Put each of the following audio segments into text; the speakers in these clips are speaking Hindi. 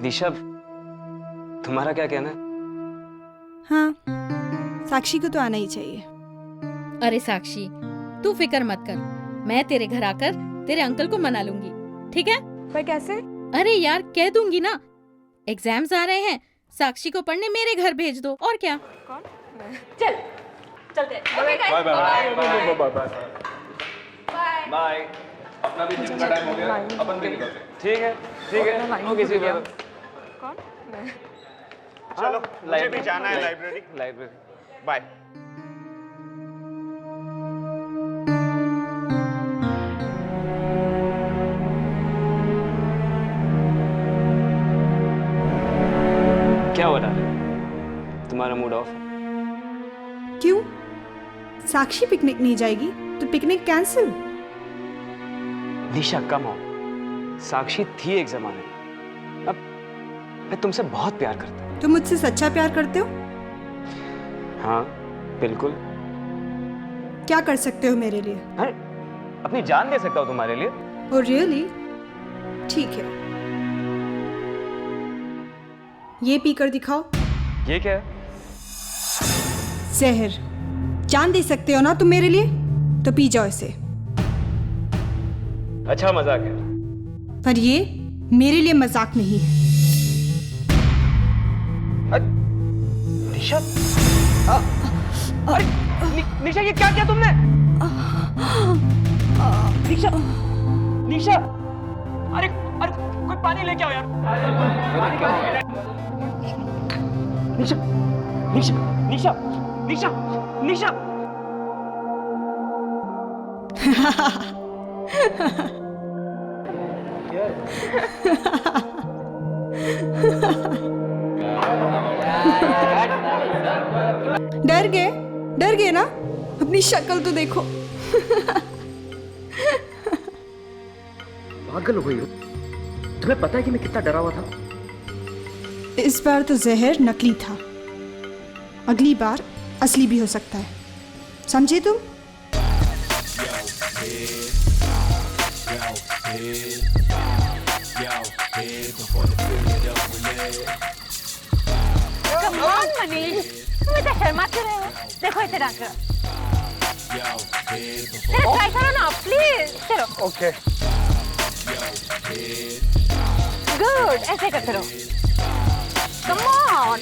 दिशा, तुम्हारा क्या कहना है? हाँ, साक्षी को तो आना ही चाहिए। अरे साक्षी, तू फिक्र मत कर, मैं तेरे घर आकर तेरे अंकल को मना लूंगी, ठीक है? पर कैसे? अरे यार, कह दूंगी ना, एग्जाम्स आ रहे हैं, साक्षी को पढ़ने मेरे घर भेज दो, और क्या। कौन? चल चलते। Bye bye bye bye bye bye. अपना भी जिम का टाइम हो गया, अपन भी निकलते हैं। ठीक है, वो किसी बात। कौन? चलो, मुझे भी जाना है लाइब्रेरी। बाय। क्या हो रहा है? तुम्हारा मूड ऑफ है? क्यों? साक्षी पिकनिक नहीं जाएगी तो पिकनिक कैंसिल। दिशा कम हो, साक्षी थी एक जमाने में, अब मैं तुमसे बहुत प्यार करता हूँ। तुम मुझसे सच्चा प्यार करते हो? हाँ बिल्कुल। क्या कर सकते हो मेरे लिए? अरे अपनी जान दे सकता हूँ तुम्हारे लिए। Oh really? ठीक है, ये पीकर दिखाओ। ये क्या है? जहर। जान दे सकते हो ना तुम मेरे लिए, तो पी जाओ इसे। अच्छा मजाक है। पर ये मेरे लिए मजाक नहीं है। निशा, अरे निशा, ये क्या किया तुमने? निशा, निशा, अरे अरे कोई पानी लेके आओ यार। निशा, निशा, निशा, निशा, निशा। डर गए ना? अपनी शक्ल तो देखो। पागल हो गई हो? तुम्हें पता है कि मैं कितना डरा हुआ था? इस बार तो जहर नकली था, अगली बार असली भी हो सकता है, समझे तुम? Come on, मनीष, तुम इतना शर्माते रहे हो। देखो इसे डांस करो। चलो ट्राई करो ना, प्लीज। चलो। ओके। गुड, ऐसे करते रहो। Come on.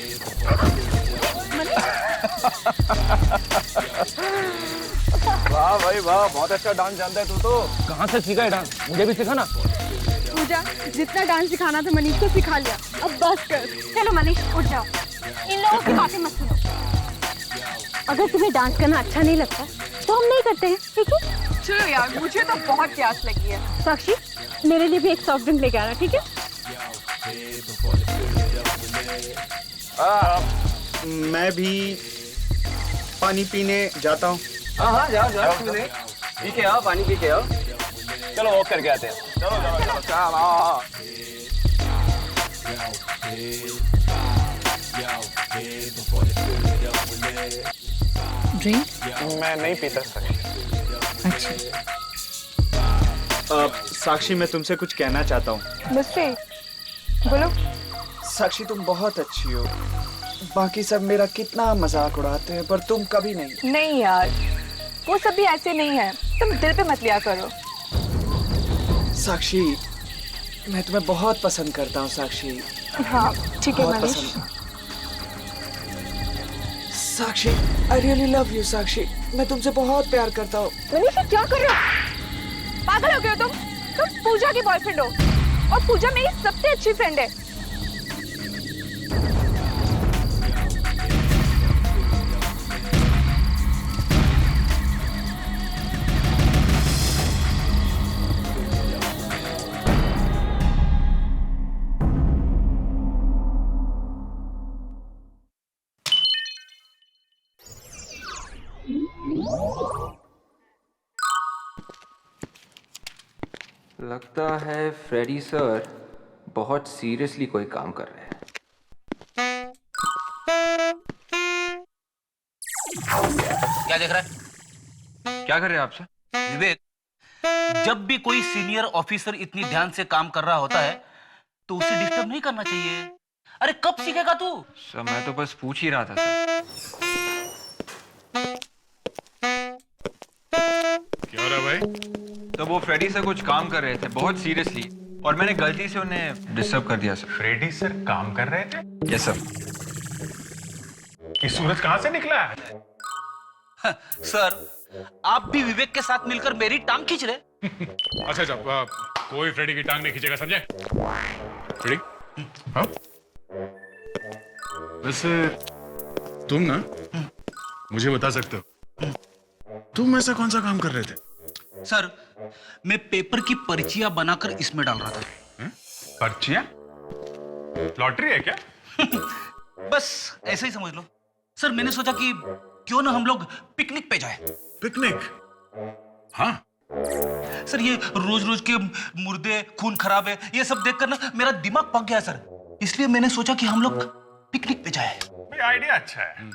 वाह भाई वाह, बहुत अच्छा डांस जानता है तू तो। कहाँ से सीखा है डांस? मुझे भी सिखा ना। पूजा, जितना डांस सिखाना था मनीष को सिखा लिया, अब बस कर। चलो मनीष, उठ जाओ, इन लोगों की बातें मत सुनो। अगर तुम्हें डांस करना अच्छा नहीं लगता तो हम नहीं करते हैं, ठीक है? चलो यार, मुझे तो बहुत प्यास लगी है। साक्षी, मेरे लिए भी एक सॉफ्ट ड्रिंक लेके आना, ठीक है? मैं भी पानी पीने जाता हूँ। हाँ जाओ पी के आओ, पानी पी के आओ। चलो वॉक करके आते हैं। चलो। ड्रिंक? मैं नहीं पीता साक्षी। अच्छा। साक्षी, मैं तुमसे कुछ कहना चाहता हूँ। मुझसे बोलो। साक्षी, तुम बहुत अच्छी हो। बाकी सब मेरा कितना मजाक उड़ाते हैं, पर तुम कभी नहीं। नहीं यार, वो सब भी ऐसे नहीं है, तुम दिल पे मत लिया करो। साक्षी, मैं तुम्हें बहुत पसंद करता हूँ साक्षी। हाँ ठीक है बहुत मनीष। पसंद। साक्षी, आई रियली लव यू साक्षी। मैं तुमसे बहुत प्यार करता हूँ। मनीष, ये क्या कर रहे हो? पागल हो गए हो तुम? तुम पूजा के बॉयफ्रेंड हो, और पूजा मेरी सबसे अच्छी फ्रेंड है। लगता है फ्रेडी सर बहुत सीरियसली कोई काम कर रहे हैं। क्या देख रहा है? क्या कर रहे हैं आप सर? विवेक, जब भी कोई सीनियर ऑफिसर इतनी ध्यान से काम कर रहा होता है तो उसे डिस्टर्ब नहीं करना चाहिए। अरे कब सीखेगा तू? सर मैं तो बस पूछ ही रहा था सर। क्या हो रहा है भाई? तो वो फ्रेडी सर कुछ काम कर रहे थे बहुत सीरियसली और मैंने गलती से उन्हें डिस्टर्ब कर दिया सर। फ्रेडी सर काम कर रहे थे? Yes sir. ये सूरज कहाँ से निकला है? सर आप भी विवेक के साथ मिलकर मेरी टांग खींच रहे। अच्छा अच्छा, कोई फ्रेडी की टांग नहीं खींचेगा, समझे? फ्रेडी? हाँ? वैसे तुम ना मुझे बता सकते हो तुम ऐसा कौन सा काम कर रहे थे? सर मैं पेपर की पर्चियां बनाकर इसमें डाल रहा था। पर्चियां? लॉटरी है क्या? बस ऐसे ही समझ लो। सर मैंने सोचा कि क्यों ना हम लोग पिकनिक पे जाए। पिकनिक? हाँ। सर ये रोज रोज के मुर्दे खून खराब है ये सब देखकर ना मेरा दिमाग पक गया सर, इसलिए मैंने सोचा कि हम लोग पिकनिक पे जाए। भाई आइडिया अच्छा है।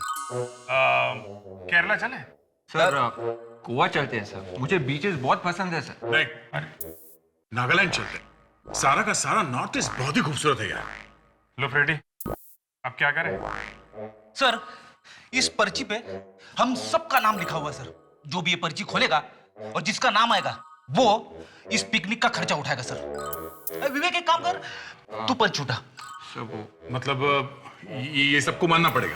केरला चले? सर गोवा चलते हैं सर, मुझे बीचेस बहुत पसंद है सर। नहीं, अरे नागालैंड चलते। सारा का सारा नॉर्थ ईस्ट बहुत ही खूबसूरत है यार। लो फ्रेडी, अब क्या करें? सर इस पर्ची पे हम सबका नाम लिखा हुआ है सर। जो भी ये पर्ची खोलेगा और जिसका नाम आएगा वो इस पिकनिक का खर्चा उठाएगा सर। विवेक एक काम कर, तू पर्ची उठा। मतलब ये सबको मानना पड़ेगा?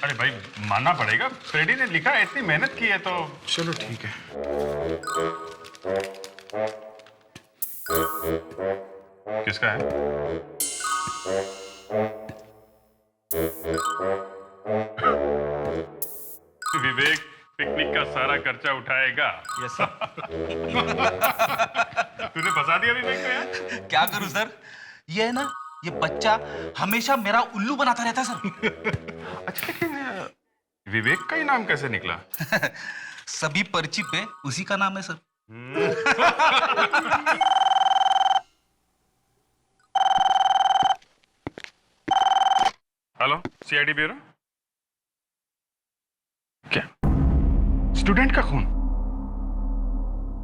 अरे भाई मानना पड़ेगा, फ्रेडी ने लिखा है, इतनी मेहनत की है तो चलो ठीक है। किसका है? विवेक पिकनिक का सारा खर्चा उठाएगा। Yes sir. तूने फंसा दिया विवेक को यार। क्या करूं सर, ये है ना ये बच्चा हमेशा मेरा उल्लू बनाता रहता है सर। अच्छा लेकिन विवेक का ही नाम कैसे निकला? सभी पर्ची पे उसी का नाम है सर। Hello CID bureau. क्या स्टूडेंट का खून?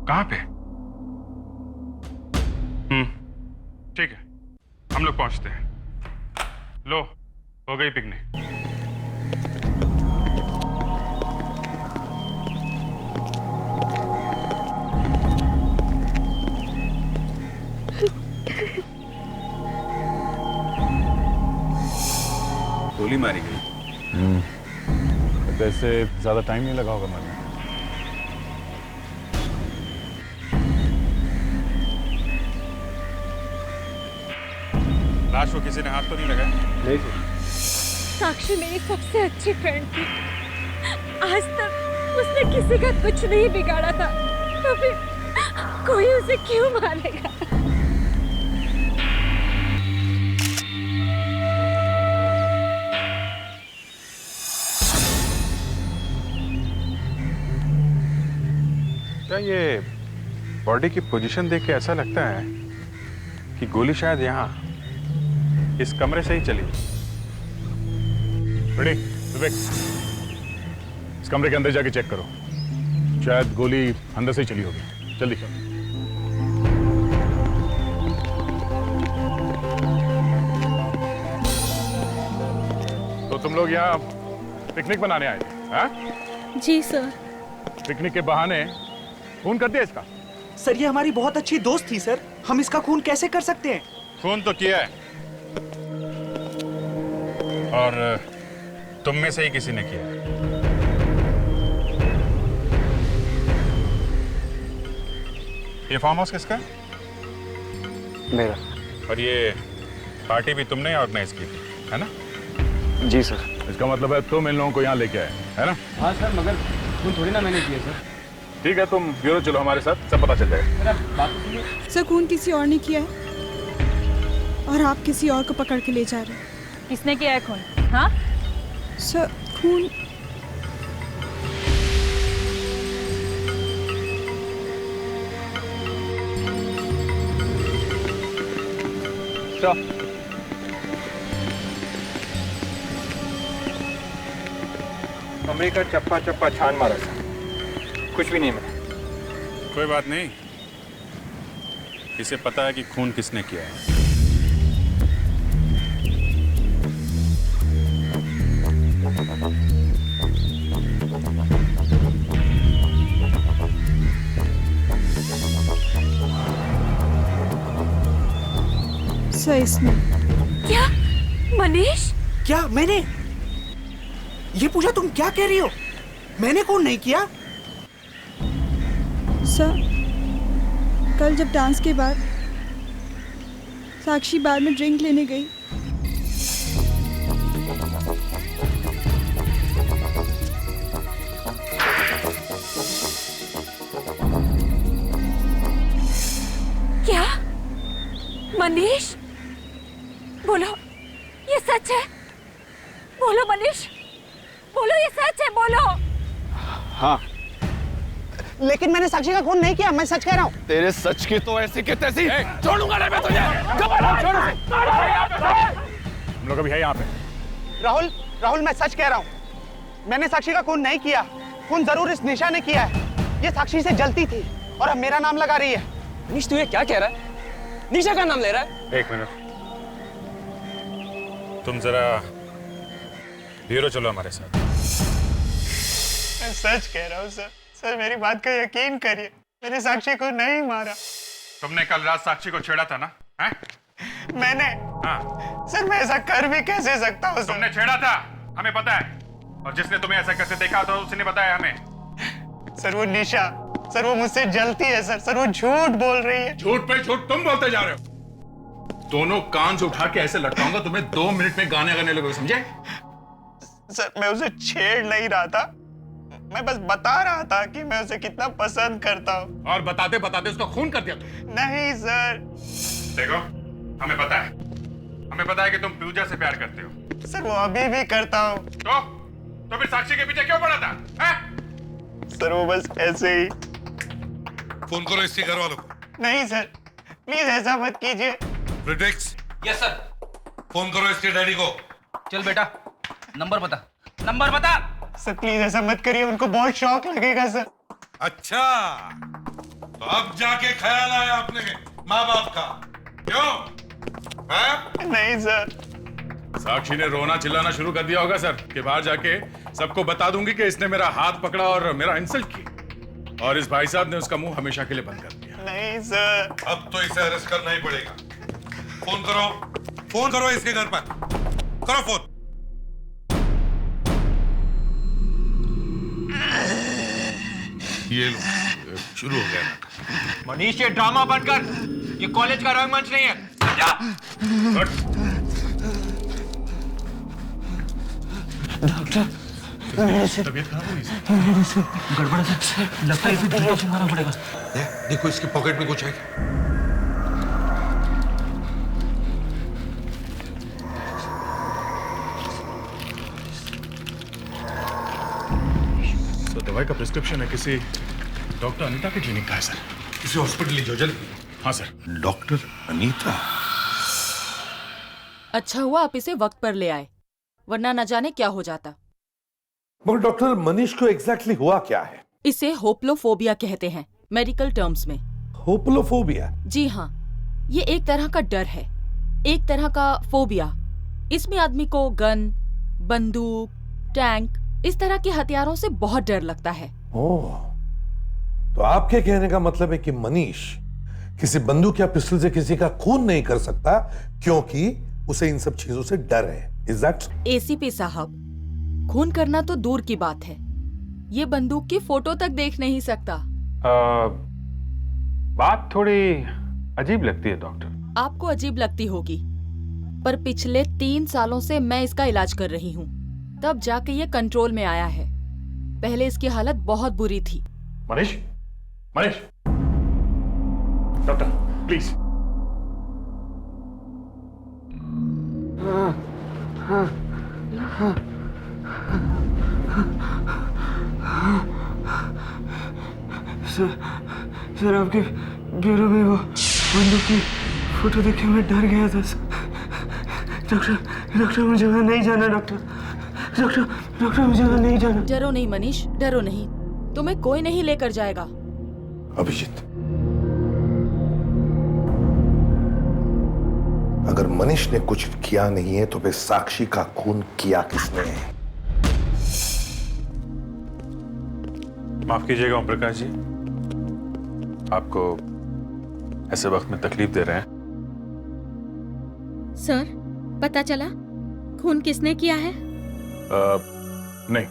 कहां पे? ठीक है हम लोग पहुंचते हैं। लो हो गई पिकनिक। गोली मारी गई। वैसे ज्यादा टाइम नहीं लगा होगा मारने। लाश को किसी ने हाथ तो नहीं लगाया? नहीं सर। साक्षी मेरी सबसे अच्छी फ्रेंड थी। आज तक उसने किसी का कुछ नहीं बिगाड़ा था, तो फिर कोई उसे क्यों मारेगा? क्या ये बॉडी की पोजीशन देख के ऐसा लगता है कि गोली शायद यहाँ इस कमरे से ही चली? रेडी विवेक, इस कमरे के अंदर जाके चेक करो, शायद गोली अंदर से ही चली होगी। जल्दी। तो तुम लोग यहाँ पिकनिक मनाने आए थे? हाँ? जी सर। पिकनिक के बहाने खून कर दिया इसका? सर ये हमारी बहुत अच्छी दोस्त थी सर, हम इसका खून कैसे कर सकते हैं? खून तो किया है और तुम में से ही किसी ने किया। ये फार्म हाउस किसका है? मेरा। और ये पार्टी भी तुमने ऑर्गेनाइज की थी, है ना? जी सर। इसका मतलब है तुम इन लोगों को यहाँ लेके आए, है ना? हाँ सर, मगर खून थोड़ी ना मैंने किया सर। ठीक है तुम ब्यूरो चलो हमारे साथ, सब पता चल जाएगा। सर खून किसी और ने किया है और आप किसी और को पकड़ के ले जा रहे हैं। किसने किया है खून? हाँ सर खून कमरे का चप्पा चप्पा छान मारा था, कुछ भी नहीं मिला। कोई बात नहीं, इसे पता है कि खून किसने किया है। सर इसमें क्या मनीष? क्या मैंने? ये पूजा तुम क्या कह रही हो? मैंने कौन नहीं किया? सर कल जब डांस के बाद साक्षी बार में ड्रिंक लेने गई क्या मनीष? बोलो ये सच है? बोलो मनीष, बोलो ये सच है, बोलो। हाँ, लेकिन मैंने साक्षी का खून नहीं किया, मैं सच कह रहा हूँ। तेरे सच की तो ऐसी की तैसी छोड़ूंगा नहीं मैं तुझे। हम लोग अभी है यहाँ पे। राहुल, राहुल मैं सच कह रहा हूँ। मैंने साक्षी का खून नहीं किया। खून जरूर इस निशा ने किया है। ये साक्षी से जलती थी और अब मेरा नाम लगा रही है। मनीष तू ये क्या कह रहा है? निशा का नाम ले रहा है? एक मिनट, तुम जरा ब्यूरो चलो हमारे साथ। मैं सच कह रहा हूँ सर। सर मेरी बात का यकीन करिए, मैंने साक्षी को नहीं मारा। तुमने कल रात साक्षी को छेड़ा था ना? हैं? मैंने? हाँ। सर मैं ऐसा कर भी कैसे सकता हूँ सर? तुमने छेड़ा था, हमें पता है। और जिसने तुम्हें ऐसा करते देखा था उसने बताया हमें। सर वो निशा, सर वो मुझसे जलती है सर। सर वो झूठ बोल रही है। झूठ पे झूठ तुम बोलते जा रहे हो। दोनों कान से उठा के ऐसे लटकाऊंगा तुम्हें, 2 मिनट में गाने गाने लगोगे, समझे? सर मैं उसे छेड़ नहीं रहा था, मैं बस बता रहा था कि मैं उसे कितना पसंद करता हूँ। और बताते बताते उसका खून कर दिया तुम। नहीं सर। देखो हमें पता है कि तुम पूजा से प्यार करते हो। सर वो अभी भी करता हूँ। तो फिर साक्षी के पीछे क्यों पड़ा था? हैं? सर वो बस ऐसे ही। फोन करो इसके घर वालों को। नहीं सर, प्लीज ऐसा मत कीजिए। प्रिटेक्स। Yes sir. फोन करो इसके डैडी को। चल बेटा, नंबर बता, नंबर बता। सर प्लीज ऐसा मत करिए, उनको बहुत शौक लगेगा सर। अच्छा, तो अब जाके ख्याल आया अपने माँ बाप का, क्यों? है? नहीं सर। साक्षी ने रोना चिल्लाना शुरू कर दिया होगा सर कि बाहर जाके सबको बता दूंगी कि इसने मेरा हाथ पकड़ा और मेरा इंसल्ट की, और इस भाई साहब ने उसका मुंह हमेशा के लिए बंद कर दिया। नहीं सर। अब तो इसे अरेस्ट करना ही पड़ेगा। फोन करो इसके घर पर, करो फोन। ये लो, शुरू हो गया। मनीष ये ड्रामा बंद कर, ये कॉलेज का रंगमंच नहीं है। जा। डॉक्टर तबीयत खराब हुई? गड़बड़ है सर, लगता है इसे इंजेक्शन मारना पड़ेगा। देखो इसकी पॉकेट में कुछ है। तो दवाई का प्रिस्क्रिप्शन है किसी डॉक्टर अनीता के क्लिनिक का है सर। इसे हॉस्पिटल ले जाओ जल्दी। हाँ सर। डॉक्टर अनीता? अच्छा हुआ आप इसे वक्त पर ले आए, वरना न जाने क्या हो जाता। मगर डॉक्टर मनीष को एग्जैक्टली हुआ क्या है? इसे होप्लोफोबिया कहते हैं मेडिकल टर्म्स में। होप्लोफोबिया? जी हाँ, ये एक तरह का डर है, एक तरह का फोबिया। इसमें आदमी को गन, बंदूक, टैंक, इस तरह के हथियारों से बहुत डर लगता है। ओह, तो आपके कहने का मतलब है कि मनीष किसी बंदूक या पिस्टल से किसी का खून नहीं कर सकता क्योंकि उसे इन सब चीजों से डर है। Is that? एसीपी साहब, खून करना तो दूर की बात है, ये बंदूक की फोटो तक देख नहीं सकता। बात थोड़ी अजीब लगती है डॉक्टर। आपको अजीब लगती होगी, पर पिछले 3 सालों से मैं इसका इलाज कर रही हूँ, तब जाके ये कंट्रोल में आया है। पहले इसकी हालत बहुत बुरी थी। Manish, Manish, doctor please. Sir आपके ब्यूरो में वो बंदूक की फोटो देख के मैं डर गया था डॉक्टर मुझे वहाँ नहीं जाना। डॉक्टर मुझे वहाँ नहीं जाना। डरो नहीं मनीष, डरो नहीं, तुम्हें कोई नहीं लेकर जाएगा। अभिजीत, अगर मनीष ने कुछ किया नहीं है तो फिर साक्षी का खून किया किसने है? माफ कीजिएगा ओम प्रकाश जी, आपको ऐसे वक्त में तकलीफ दे रहे हैं। सर, पता चला खून किसने किया है? नहीं,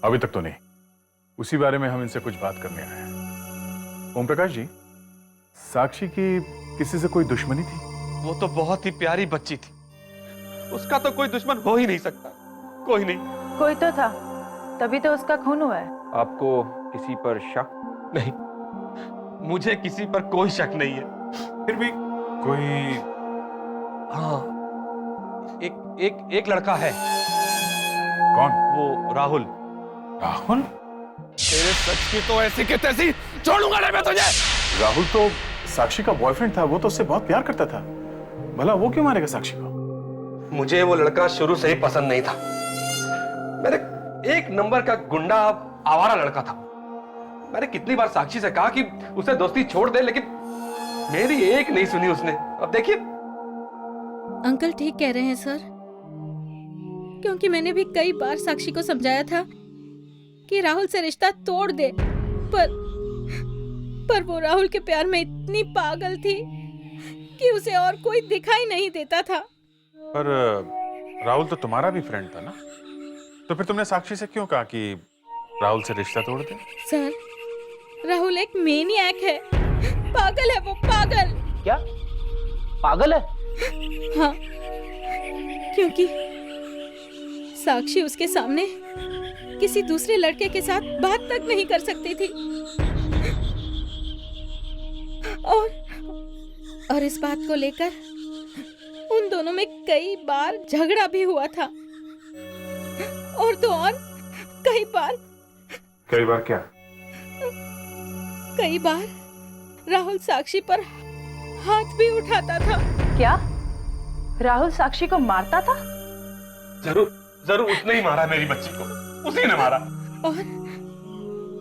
अभी तक तो नहीं। उसी बारे में हम इनसे कुछ बात करने आए हैं। ओम प्रकाश जी, साक्षी की किसी से कोई दुश्मनी थी? वो तो बहुत ही प्यारी बच्ची थी, उसका तो कोई दुश्मन हो ही नहीं सकता। कोई नहीं। कोई तो था, तभी तो उसका खून हुआ है। आपको किसी पर शक? नहीं, मुझे किसी पर कोई शक नहीं है। फिर भी कोई? हाँ, एक लड़का है। कौन? वो राहुल। राहुल? तेरे सच की तो ऐसी के तैसी छोड़ूंगा नहीं मैं तुझे। राहुल तो साक्षी का बॉयफ्रेंड था, वो तो उससे बहुत प्यार करता था। भला वो क्यों मारेगा साक्षी को? मुझे वो लड़का शुरू से ही पसंद नहीं था। मेरे एक नंबर का गुंडा, आवारा लड़का था। मैंने कितनी बार साक्षी से कहा कि उसे दोस्ती छोड़ दे, लेकिन मेरी एक नहीं सुनी उसने। अब देखिए। अंकल ठीक कह रहे हैं सर, क्योंकि मैंने भी कई बार साक्षी को समझाया था कि राहुल से रिश्ता तोड़ दे, पर वो राहुल के प्यार में इतनी पागल थी कि उसे और कोई दिखाई नहीं देता था। पर राहुल तो तुम्हारा भी फ्रेंड था ना, तो फिर तुमने साक्षी से क्यों कहा कि राहुल से रिश्ता तोड़ दे? सर, राहुल एक मेनियक है, पागल है वो, पागल। क्या पागल है? हाँ, क्योंकि साक्षी उसके सामने किसी दूसरे लड़के के साथ बात तक नहीं कर सकती थी, और इस बात को लेकर उन दोनों में कई बार झगड़ा भी हुआ था, और तो और कई बार क्या? कई बार राहुल साक्षी पर हाथ भी उठाता था। क्या राहुल साक्षी को मारता था? जरूर उसने ही मारा मेरी बच्ची को, उसी ने मारा।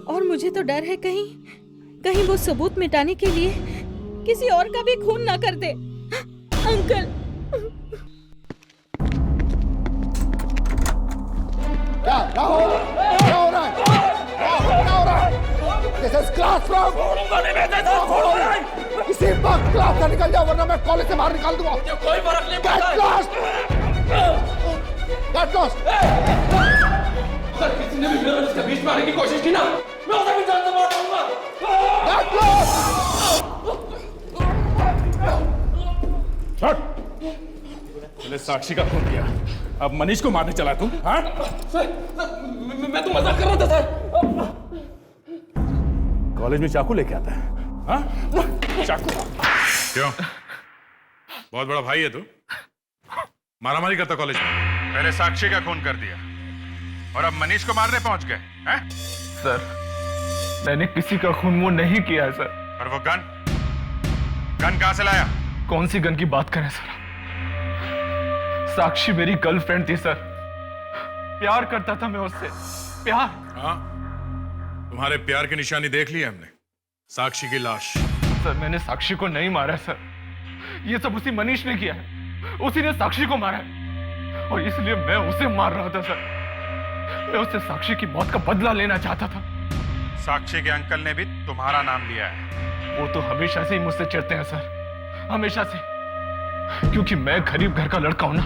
और मुझे तो डर है कहीं वो सबूत मिटाने के लिए किसी और का भी खून ना कर दे। अंकल, क्या राहुल, क्या हो रहा है? क्या हो रहा है? This is classroom. इसी वक्त क्लास से निकल जाओ, वरना मैं कॉलेज से बाहर निकाल दूंगा। कोई फर्क नहीं पड़ता। Get lost. Get lost. अगर किसी ने भी मेरे और उसके बीच में आने की कोशिश की ना, मैं उसे भी जान से मार दूंगा। Get lost. पहले साक्षी का खून किया, अब मनीष को मारने चला तुम? हाँ? मैं तो मजाक कर रहा था सर। कॉलेज में चाकू लेके आता है? हाँ? चाकू? क्यों? बहुत बड़ा भाई है तू? मारामारी करता कॉलेज में? पहले साक्षी का खून कर दिया और अब मनीष को मारने पहुंच गए हैं? सर, मैंने किसी का खून वो नहीं किया है सर। और वो गन कहां से लाया? कौन सी गन की बात करें सर? साक्षी मेरी गर्लफ्रेंड थी सर, प्यार करता था मैं उससे, प्यार। हाँ, तुम्हारे प्यार की निशानी देख ली हमने, साक्षी की लाश। सर, मैंने साक्षी को नहीं मारा सर, ये सब उसी मनीष ने किया है, उसी ने साक्षी को मारा है, और इसलिए मैं उसे मार रहा था सर। मैं उससे साक्षी की मौत का बदला लेना चाहता था। साक्षी के अंकल ने भी तुम्हारा नाम लिया है। वो तो हमेशा से ही मुझसे चिढ़ते हैं सर, हमेशा से, क्योंकि मैं गरीब घर का लड़का हूं ना।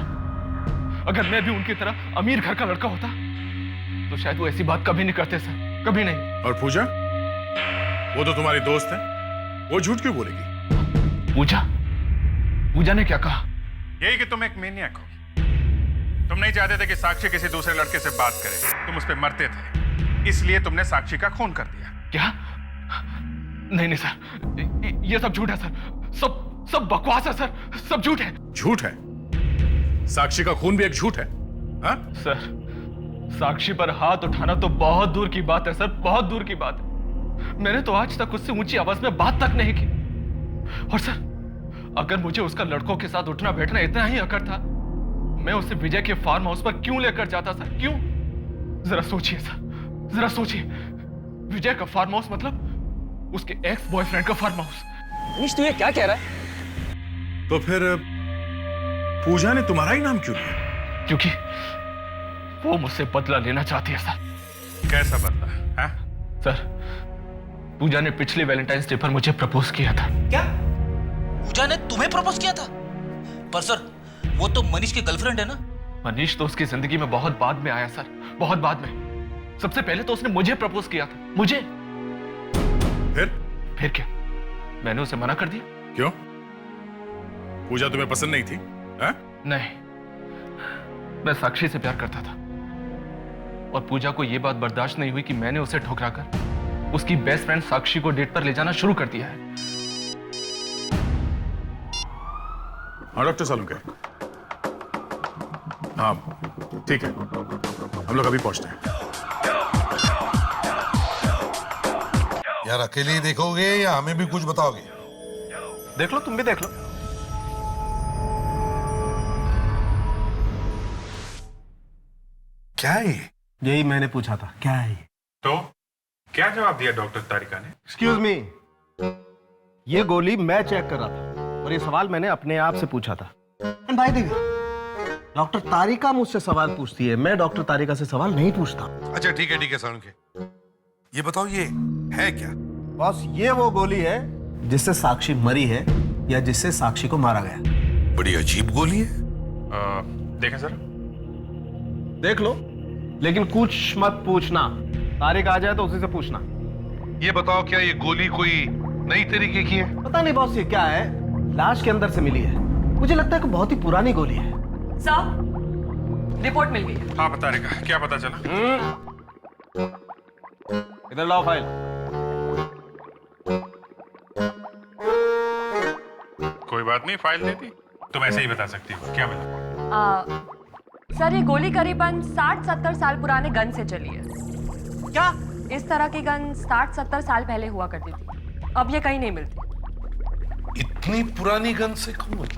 अगर मैं भी उनकी तरह अमीर घर का लड़का होता तो शायद वो ऐसी बात कभी नहीं करते सर, कभी नहीं। और पूजा, वो तो तुम्हारी दोस्त है, वो झूठ क्यों बोलेगी? पूजा ने क्या कहा? यही कि तुम एक मेनियक हो। तुम नहीं चाहते थे कि साक्षी किसी दूसरे लड़के से बात करे, तुम उस पर मरते थे, इसलिए तुमने साक्षी का खून कर दिया। क्या? नहीं सर, ये सब झूठ है सर, सब बकवास है सर, सब झूठ है। झूठ है? साक्षी का खून भी एक झूठ है? हाँ? सर, साक्षी पर हाथ उठाना तो बहुत दूर की बात है सर, बहुत दूर की बात है। मैंने तो आज तक उससे ऊंची आवाज में बात तक नहीं की। और सर, अगर मुझे उसका लड़कों के साथ उठना बैठना इतना ही अकड़ था, मैं उसे विजय के फार्म हाउस पर क्यों लेकर जाता सर? क्यों? जरा सोचिए सर, जरा सोचिए। विजय का फार्म हाउस मतलब उसके एक्स बॉयफ्रेंड का फार्म हाउस। मनीष, तू ये क्या कह रहा है? तो फिर पूजा ने तुम्हारा ही नाम क्यों लिया? क्योंकि वो मुझसे बदला लेना चाहती है सर। कैसा बदला है? सर, पूजा ने पिछले वैलेंटाइंस डे पर मुझे प्रपोज किया था। क्या पूजा ने तुम्हें प्रपोज किया था? पर सर वो तो मनीष की गर्लफ्रेंड है ना। मनीष तो उसकी जिंदगी में बहुत बाद में आया सर, बहुत बाद में। सबसे पहले तो उसने मुझे प्रपोज किया था, मुझे। फिर क्या? मैंने उसे मना कर दिया। क्यों? पूजा तुम्हें पसंद नहीं थी? है? नहीं, मैं साक्षी से प्यार करता था और पूजा को यह बात बर्दाश्त नहीं हुई कि मैंने उसे ठुकराकर उसकी बेस्ट फ्रेंड साक्षी को डेट पर ले जाना शुरू कर दिया है। हाँ डॉक्टर सालुंके, हाँ ठीक है, हम लोग अभी पहुंचते हैं। यार अकेले ही देखोगे या हमें भी कुछ बताओगे? देख लो, तुम भी देख लो। क्या है ये? यही मैंने पूछा था, क्या है ये? तो क्या जवाब दिया डॉक्टर तारिका ने? एक्सक्यूज मी, ये गोली मैं चेक कर रहा था और ये सवाल मैंने अपने आप से पूछा था। भाई देखिए, डॉक्टर तारिका मुझसे सवाल पूछती है, मैं डॉक्टर तारिका से सवाल नहीं पूछता। अच्छा ठीक है सालुंके, ये बताओ ये है क्या? बॉस, ये वो गोली है जिससे साक्षी मरी है या जिससे साक्षी को मारा गया। बड़ी अजीब गोली है। देखें सर। देख लो, लेकिन कुछ मत पूछना। तारिक आ जाए तो उसी से पूछना। ये बताओ क्या ये गोली कोई नई तरीके की है? पता नहीं बॉस, ये क्या है, लाश के अंदर से मिली है। मुझे लगता है कि बहुत ही पुरानी गोली है। सर, रिपोर्ट मिल गई है। हाँ बता रेखा, क्या पता चला? इधर लाओ फाइल। कोई बात नहीं, फाइल देती तुम ऐसे ही बता सकती हो। क्या मिला? सर, ये गोली करीबन 60-70 साल पुराने गन से चली है। क्या? इस तरह की गन 60-70 साल पहले हुआ करती थी, अब ये कहीं नहीं मिलती। इतनी पुरानी गन से कौन?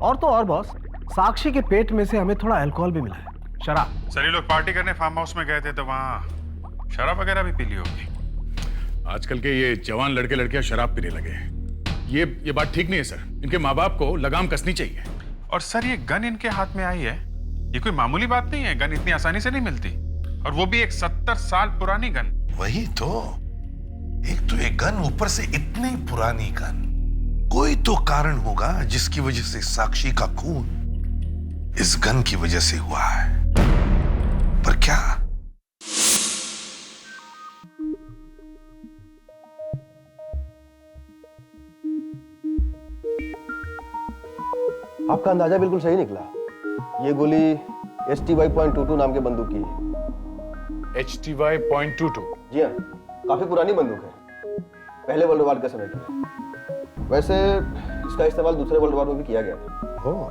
और तो और बॉस, साक्षी के पेट में से हमें थोड़ा अल्कोहल भी मिला है, शराब। सर ये लोग पार्टी करने फार्म हाउस में गए थे तो वहाँ शराब वगैरह भी पी ली होगी। आजकल के ये जवान लड़के लड़कियां शराब पीने लगे हैं। ये बात ठीक नहीं है सर। इनके माँ बाप को लगाम कसनी चाहिए। और सर ये गन इनके हाथ में आई है, ये कोई मामूली बात नहीं है। गन इतनी आसानी से नहीं मिलती, और वो भी एक 70 साल पुरानी गन। वही तो, एक तो एक गन, ऊपर से इतनी पुरानी गन। कोई तो कारण होगा जिसकी वजह से साक्षी का खून इस गन की वजह से हुआ है, पर क्या? आपका अंदाजा बिल्कुल सही निकला। ये गोली HTY.22 नाम के बंदूक की है। HTY.22? जी हाँ, काफी पुरानी बंदूक है, पहले वर्ल्ड वार के समय की है। वैसे इसका इस्तेमाल दूसरे वर्ल्ड वार में भी किया गया था। ओह,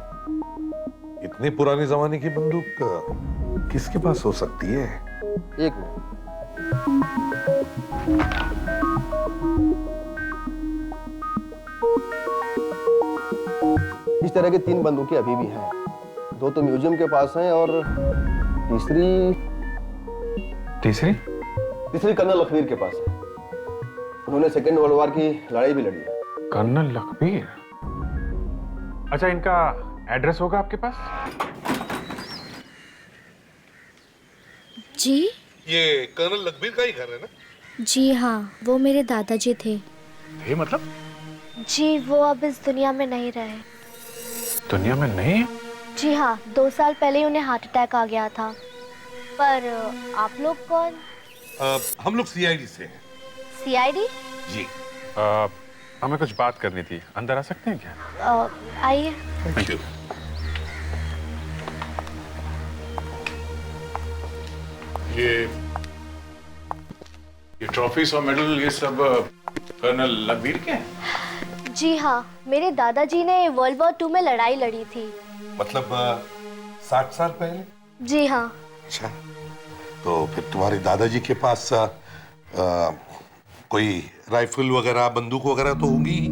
इतने पुराने जमाने की बंदूक किसके पास हो सकती है? एक मिनट। इस तरह की 3 बंदूकें अभी भी हैं। 2 तो म्यूजियम के पास हैं और तीसरी कर्नल लखवीर के पास है। उन्होंने सेकेंड वर्ल्ड वार की लड़ाई भी लड़ी है। कर्नल लखवीर? अच्छा, इनका एड्रेस होगा आपके पास? जी, ये कर्नल लखवीर का ही घर है ना? जी हाँ, वो मेरे दादाजी थे। ये मतलब? जी, वो अब इस दुनिया में नहीं रहे। दुनिया में नहीं? जी हाँ, 2 साल पहले उन्हें हार्ट अटैक आ गया था। पर आप लोग कौन? हम लोग CID से हैं। CID? जी। हमें कुछ बात करनी थी, अंदर आ सकते हैं क्या? आइए। Thank you. ये ट्रॉफीज और मेडल ये सब कर्नल लखवीर के हैं? जी हाँ, मेरे दादाजी ने वर्ल्ड वॉर 2 में लड़ाई लड़ी थी। मतलब 60 साल पहले? जी हाँ। अच्छा, तो फिर तुम्हारे दादाजी के पास कोई राइफल वगैरह, बंदूक वगैरह तो होगी ही।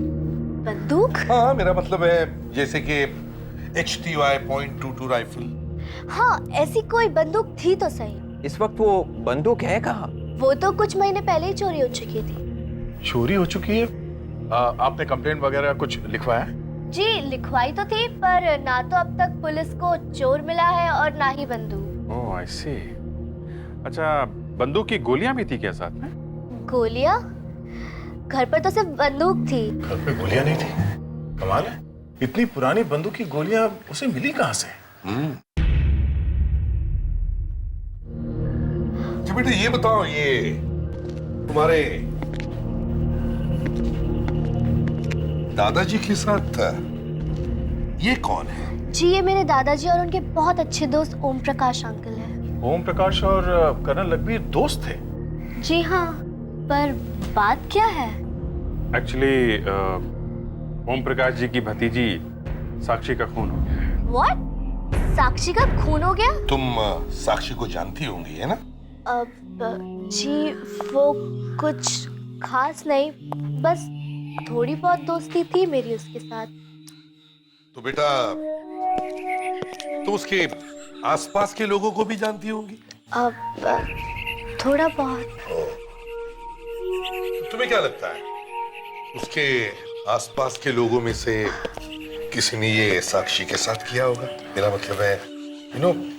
बंदूक? हाँ, मेरा मतलब है जैसे कि HTY.22 राइफल। हाँ, ऐसी कोई बंदूक थी तो सही। इस वक्त वो बंदूक है कहाँ? वो तो कुछ महीने पहले ही चोरी हो चुकी थी। चोरी हो चुकी है? आपने कंप्लेंट वगैरह कुछ लिखवाया? जी, लिखवाई तो थी, पर ना तो अब तक पुलिस को चोर मिला है और ना ही बंदूक। ओह, आई सी। अच्छा, बंदूक की गोलियां भी थी क्या साथ में? गोलियां? घर पर तो सिर्फ बंदूक थी। घर पे गोलियां नहीं थी? कमाल है, इतनी पुरानी बंदूक की गोलियां उसे मिली कहां से? अच्छा बेटा ये बताओ, ये तुम्हारे दादाजी के साथ ये कौन है? जी ये मेरे दादाजी और उनके बहुत अच्छे दोस्त ओम प्रकाश अंकल हैं। ओम प्रकाश और कर्नल लखबीर दोस्त थे? जी हाँ, पर बात क्या है? एक्चुअली ओम प्रकाश जी की भतीजी साक्षी का खून हो गया है। What? साक्षी का खून हो गया? तुम साक्षी को जानती होंगी है ना? जी वो कुछ खास नहीं, बस थोड़ी बहुत दोस्ती थी मेरी उसके साथ। तो बेटा तुम उसके आसपास के लोगों को भी जानती होंगी? थोड़ा बहुत। तुम्हें क्या लगता है उसके आसपास के लोगों में से किसी ने ये साक्षी के साथ किया होगा? मेरा मतलब है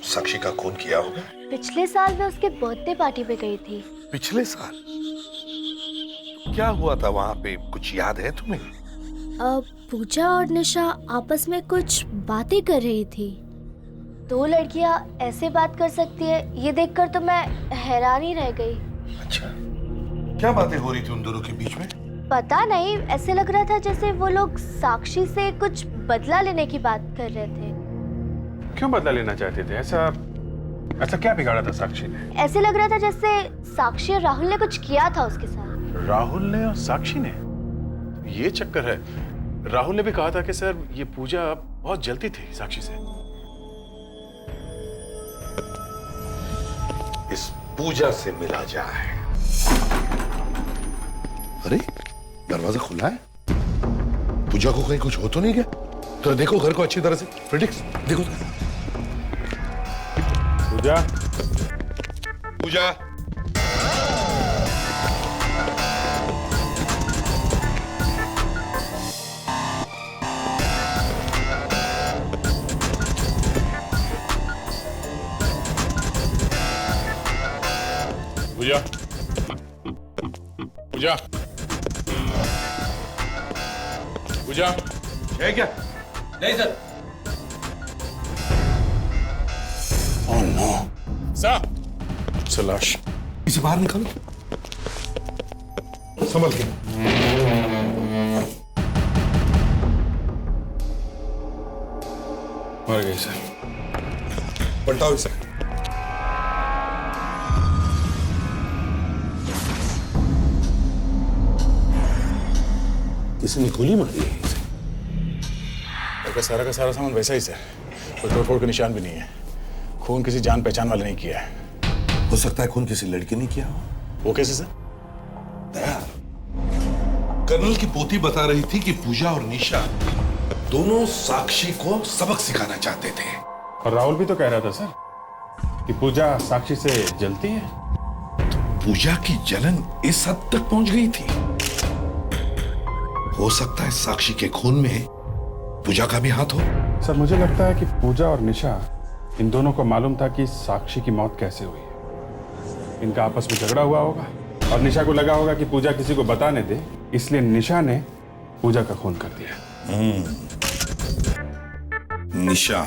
साक्षी का खून किया होगा। पिछले साल मैं उसके बर्थडे पार्टी पे गई थी। पिछले साल? क्या हुआ था वहां पे, कुछ याद है तुम्हें? पूजा और निशा आपस में कुछ बातें कर रही थी। दो लड़कियां ऐसे बात कर सकती है, ये देखकर तो मैं हैरान ही रह गई। अच्छा, क्या बातें हो रही थी उन दोनों के बीच में? पता नहीं, ऐसे लग रहा था जैसे वो लोग साक्षी से कुछ बदला लेने की बात कर रहे थे। क्यों बदला लेना चाहते थे? ऐसा क्या बिगाड़ा था साक्षी ने? ऐसे लग रहा था जैसे साक्षी और राहुल ने कुछ किया था उसके साथ। राहुल ने और साक्षी ने? ये चक्कर है। राहुल ने भी कहा था कि सर ये पूजा बहुत जलती थी साक्षी से। इस पूजा से मिला जाए। अरे दरवाजा खुला है, पूजा को कहीं कुछ हो तो नहीं गया? तो देखो घर को अच्छी तरह से, प्रिडिक्स देखो तो। पूजा, पूजा, पूजा, पूजा, पूजा है क्या? नहीं सर। ओह नो सर, सलाश इसे बाहर निकालो, संभल के। मर गई सर, पलटाओ इसे। किसी ने गोली मारी है इसे। सारा का सारा सामान वैसा ही सर, कोई तोड़ फोड़ के निशान भी नहीं है। खून किसी जान पहचान वाले नहीं किया है। हो सकता है खून किसी लड़के ने किया हो। वो कैसे सर? कर्नल की पोती बता रही थी कि पूजा और निशा दोनों साक्षी को सबक सिखाना चाहते थे। और राहुल भी तो कह रहा था सर कि पूजा साक्षी से जलती है। तो पूजा की जलन इस हद तक पहुंच गई थी। हो सकता है साक्षी के खून में पूजा का भी हाथ हो। सर मुझे लगता है कि पूजा और निशा, इन दोनों को मालूम था कि साक्षी की मौत कैसे हुई है। इनका आपस में झगड़ा हुआ होगा और निशा को लगा होगा कि पूजा किसी को बताने दे, इसलिए निशा ने पूजा का खून कर दिया। निशा,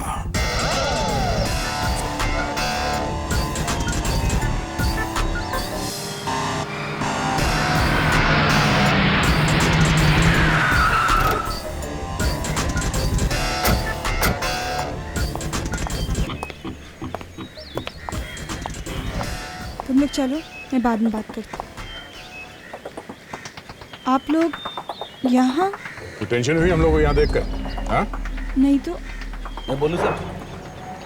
तुम लोग चलो, मैं बाद में बात करती हूँ। आप लोग यहाँ? तो टेंशन हुई हम लोग को यहाँ देख कर? हाँ? नहीं तो। मैं बोलूँ सर?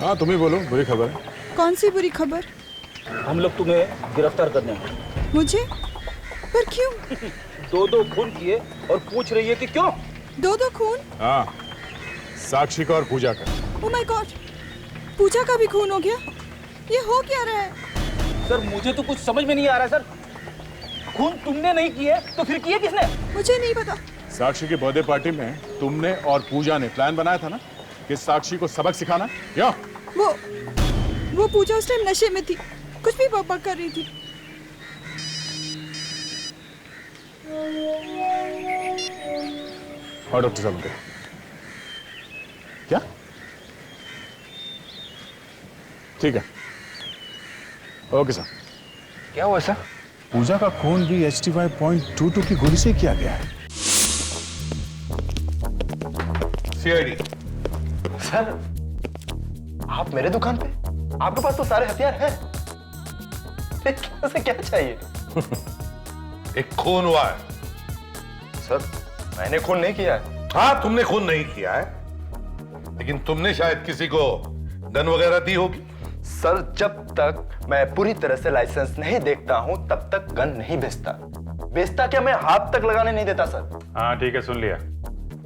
हाँ तुम ही बोलो, बुरी खबर है। कौन सी बुरी खबर? हम लोग तुम्हें गिरफ्तार करने आए। मुझे? पर क्यों? दो खून किए और पूछ रही है कि क्यों? दो खून? हाँ, साक्षी का और पूजा का। ओह माय गॉड, पूजा का भी खून हो गया? ये हो क्या रहा है? सर मुझे तो कुछ समझ में नहीं आ रहा है सर। खून तुमने नहीं किए तो फिर किए किसने? मुझे नहीं पता। साक्षी की बर्थडे पार्टी में तुमने और पूजा ने प्लान बनाया था ना कि साक्षी को सबक सिखाना। या वो पूजा उस टाइम नशे में थी, कुछ भी बकबक कर रही थी। और डॉक्टर साहब उनके क्या? ठीक है, ओके सर। क्या हुआ सर? पूजा का खून भी HT5.22 की गोली से किया गया है। सीआईडी सर, आप मेरे दुकान पे? आपके पास तो सारे हथियार हैं। क्या चाहिए? एक खून हुआ है। सर, मैंने खून नहीं किया है। हाँ, तुमने खून नहीं किया है, लेकिन तुमने शायद किसी को गन वगैरह दी होगी। सर, जब तक मैं पूरी तरह से लाइसेंस नहीं देखता हूं तब तक गन नहीं बेचता क्या मैं हाथ तक लगाने नहीं देता सर। हाँ ठीक है, सुन लिया।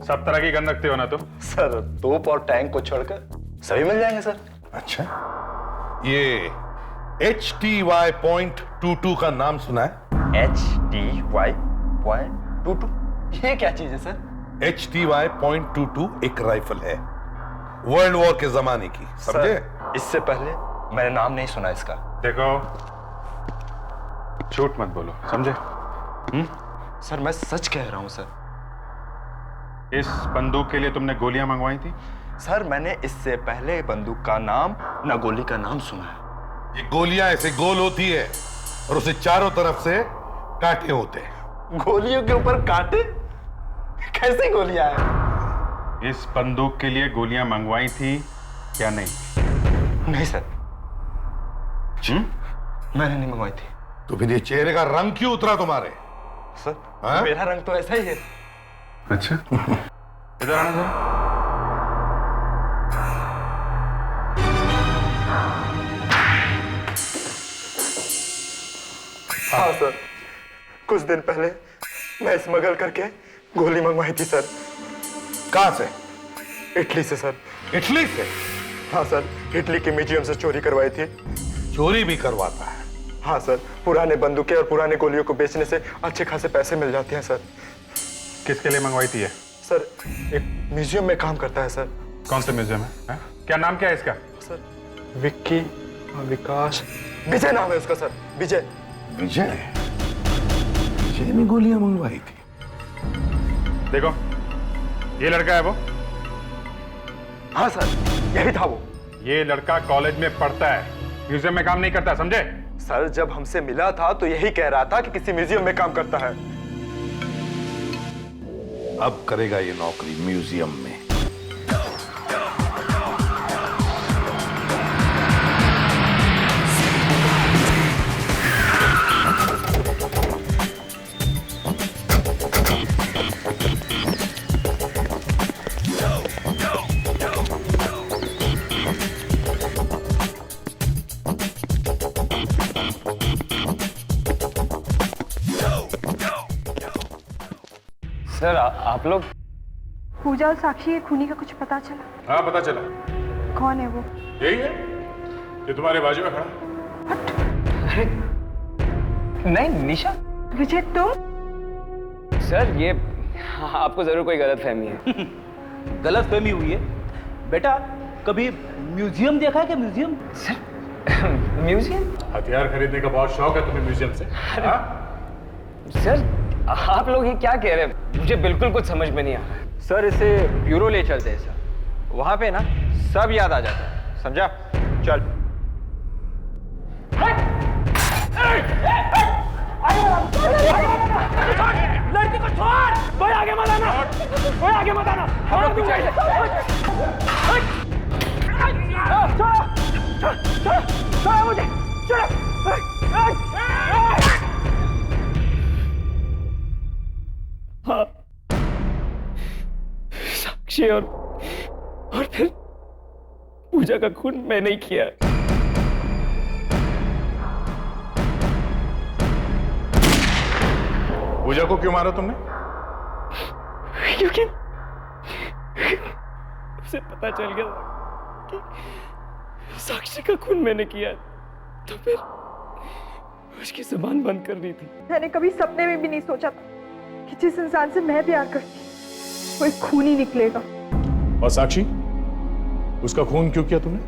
सब तरह की गन रखते हो ना तुम? सर, तोप और टैंक को छोड़कर सभी मिल जाएंगे सर। अच्छा, ये HTY.22 का नाम सुना है? HTY.22 ये क्या चीज है सर? HTY.22 एक राइफल है, वर्ल्ड वॉर के जमाने की, समझे? इससे पहले मैंने नाम नहीं सुना इसका। देखो, झूठ मत बोलो, समझे? सर, मैं सच कह रहा हूं सर। इस बंदूक के लिए तुमने गोलियां मंगवाई थी? सर, मैंने इससे पहले बंदूक का नाम न गोली का नाम सुना है। ये गोलियां ऐसे गोल होती है और उसे चारों तरफ से कांटे होते हैं। गोलियों के ऊपर कांटे? कैसी गोलियां हैं? इस बंदूक के लिए गोलियां मंगवाई थी क्या नहीं? नहीं सर, मैंने नहीं मंगवाई थी। तो फिर ये चेहरे का रंग क्यों उतरा तुम्हारे? सर, मेरा रंग तो ऐसा ही है। अच्छा, इधर आना सर। हाँ सर, कुछ दिन पहले मैं स्मगल करके गोली मंगवाई थी सर। कहां से? इटली से सर। इटली से? हाँ सर, इटली के म्यूजियम से चोरी करवाई थी। चोरी भी करवाता है? हाँ सर, पुराने बंदूकें और पुराने गोलियों को बेचने से अच्छे खासे पैसे मिल जाते हैं सर। किसके लिए मंगवाई थी ये? सर, एक म्यूजियम में काम करता है सर। कौन सा म्यूजियम है? क्या नाम क्या है इसका? सर, विक्की, विकास, विजय नाम है उसका सर। विजय। विजय ने गोलियां मंगवाई थी? देखो, ये लड़का है वो? हाँ सर, यही था वो। ये लड़का कॉलेज में पढ़ता है, म्यूजियम में काम नहीं करता, समझे? सर, जब हमसे मिला था तो यही कह रहा था कि किसी म्यूजियम में काम करता है। अब करेगा ये नौकरी म्यूजियम में। सर, आप लोग? पूजा और साक्षी खूनी का कुछ पता चला? हाँ, पता चला। कौन है वो? यही है, ये तुम्हारे बाजू में खड़ा। अरे नहीं, निशा। विजय, तुम? सर, ये आपको जरूर कोई गलतफहमी है। गलतफहमी हुई है? बेटा, कभी म्यूजियम देखा है क्या? म्यूजियम? Sir, museum? हथियार खरीदने का बहुत शौक है तुम्हें म्यूजियम से? हाँ? सर, आप लोग ये क्या कह रहे हैं? मुझे बिल्कुल कुछ समझ में नहीं आ रहा। सर, इसे ब्यूरो ले चलते हैं सर, वहां पे ना सब याद आ जाता है, समझा? चल। लड़की को छोड़! कोई आगे मत आना! कोई आगे मत आना! हम लोग पीछे से। छोड़ो मुझे! छोड़ो! हाँ, साक्षी और फिर पूजा का खून मैं नहीं किया। पूजा को क्यों मारा तुमने? क्योंकि उसे पता चल गया कि साक्षी का खून मैंने किया, तो फिर उसकी जुबान बंद कर दी थी। मैंने कभी सपने में भी नहीं सोचा था कि जिस इंसान से मैं प्यार करती वो एक खूनी निकलेगा। और साक्षी, उसका खून क्यों किया तुमने?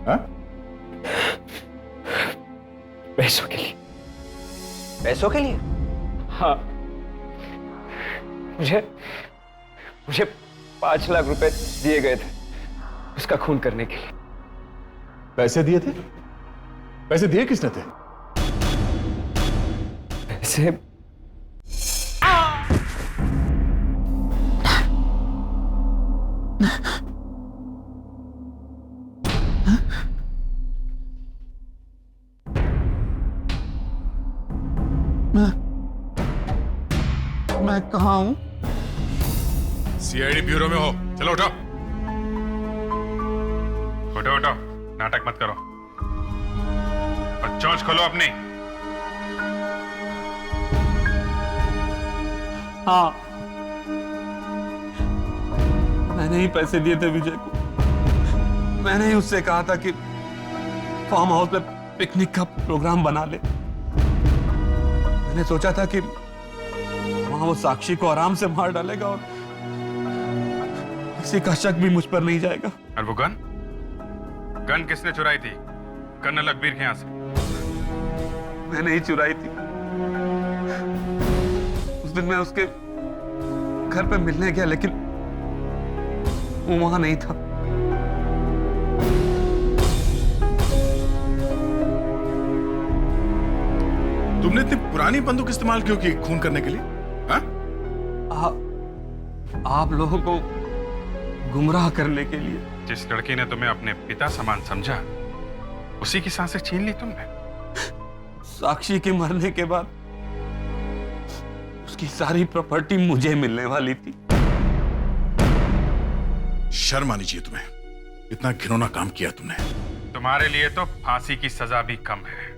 हाँ? पैसों के लिए। पैसों के लिए? हाँ, मुझे 5 लाख रुपए दिए गए थे उसका खून करने के लिए। पैसे दिए थे? पैसे दिए किसने थे? पैसे मैं कहाँ हूँ? सीआईडी ब्यूरो में हो। चलो उठो उठो उठो, नाटक मत करो और चोंच खोलो अपनी। हाँ, मैंने ही पैसे दिए थे विजय को। मैंने ही उससे कहा था कि फार्म हाउस पे पिकनिक का प्रोग्राम बना ले। मैंने सोचा था कि वहां वो साक्षी को आराम से मार डालेगा और किसी का शक भी मुझ पर नहीं जाएगा। और वो गन किसने चुराई थी? कर्नल अकबीर के यहां से? मैंने ही चुराई थी। उस दिन मैं उसके घर पे मिलने गया लेकिन वो वहां नहीं था। तुमने इतनी पुरानी बंदूक इस्तेमाल क्यों की खून करने के लिए? हाँ? आप लोगों को गुमराह करने के लिए। जिस लड़की ने तुम्हें अपने पिता समान समझा उसी की सांसें छीन ली तुमने। साक्षी के मरने के बाद उसकी सारी प्रॉपर्टी मुझे मिलने वाली थी। शर्म आनी चाहिए तुम्हें, इतना घिनौना काम किया तुमने। तुम्हारे लिए तो फांसी की सजा भी कम है।